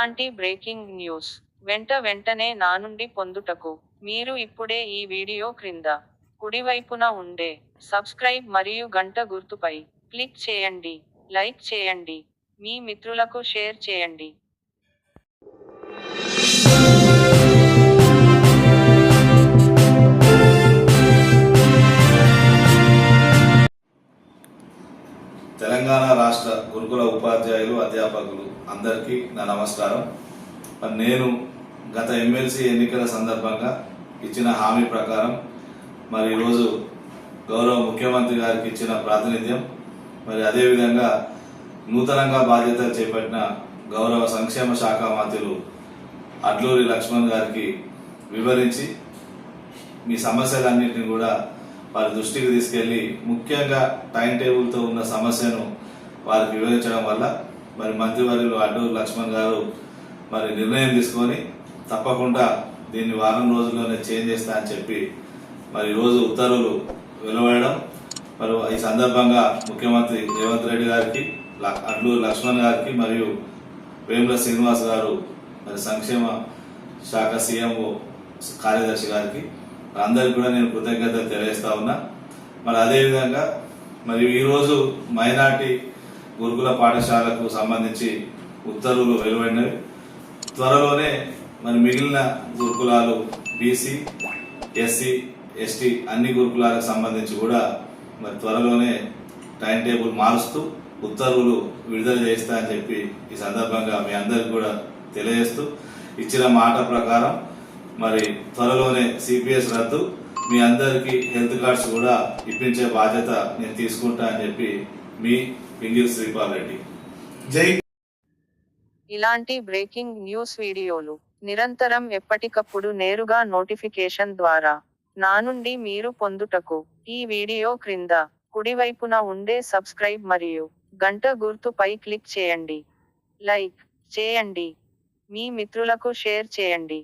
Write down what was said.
ఇలాంటి breaking news వెంటనే నా నుండి పొందుటకు మీరు ఇప్పుడే ఈ వీడియో క్రింద కుడివైపున ఉండే సబ్స్క్రైబ్ మరియు గంట గుర్తుపై క్లిక్ చేయండి, లైక్ చేయండి, మీ మిత్రులకు షేర్ చేయండి. తెలంగాణ రాష్ట్ర గురుకుల ఉపాధ్యాయులు, అధ్యాపకులు అందరికీ నా నమస్కారం. నేను గత ఎమ్మెల్సీ ఎన్నికల సందర్భంగా ఇచ్చిన హామీ ప్రకారం మరి ఈరోజు గౌరవ ముఖ్యమంత్రి గారికి ఇచ్చిన ప్రాతినిధ్యం, మరి అదేవిధంగా నూతనంగా బాధ్యతలు చేపట్టిన గౌరవ సంక్షేమ శాఖ మంత్రులు అడ్లూరి లక్ష్మణ్ గారికి వివరించి మీ సమస్యలన్నింటినీ కూడా వారి దృష్టికి తీసుకెళ్లి ముఖ్యంగా టైం టేబుల్తో ఉన్న సమస్యను వారికి వివరించడం వల్ల మరి మంత్రివర్యులు అడ్లూరి లక్ష్మణ్ గారు మరి నిర్ణయం తీసుకొని తప్పకుండా దీన్ని వారం రోజుల్లోనే చేంజ్ చేస్తా అని చెప్పి మరి ఈరోజు ఉత్తర్వులు వెలువడడం, మరి ఈ సందర్భంగా ముఖ్యమంత్రి రేవంత్ రెడ్డి గారికి, అడ్లూరి లక్ష్మణ్ గారికి మరియు వేముల శ్రీనివాస్ గారు మరి సంక్షేమ శాఖ సీఎంఓ కార్యదర్శి గారికి అందరికి కూడా నేను కృతజ్ఞతలు తెలియజేస్తా ఉన్నా. మరి అదేవిధంగా మరి ఈరోజు మైనార్టీ గురుకుల పాఠశాలకు సంబంధించి ఉత్తర్వులు వెలువడినవి. త్వరలోనే మరి మిగిలిన గురుకులాలు బీసీ, ఎస్సీ, ఎస్టీ అన్ని గురుకులాలకు సంబంధించి కూడా మరి త్వరలోనే టైం టేబుల్ మారుస్తూ ఉత్తర్వులు విడుదల చేస్తా అని చెప్పి ఈ సందర్భంగా మీ అందరికి కూడా తెలియజేస్తూ, ఇచ్చిన మాట ప్రకారం మరి త్వరలోనే సిపిఎస్ రద్దు, మీ అందరికీ హెల్త్ కార్డ్స్ కూడా ఇప్పించే బాధ్యత నేను తీసుకుంటా అని చెప్పి మీ పింగిల్ శ్రీపాల్ రెడ్డి. జై. ఇలాంటి బ్రేకింగ్ న్యూస్ వీడియోలు నిరంతరం ఎప్పటికప్పుడు నేరుగా నోటిఫికేషన్ ద్వారా నా నుండి మీరు పొందుటకు ఈ వీడియో క్రింద కుడివైపున ఉండే సబ్స్క్రైబ్ మరియు గంట గుర్తుపై క్లిక్ చేయండి, లైక్ చేయండి, మీ మిత్రులకు షేర్ చేయండి.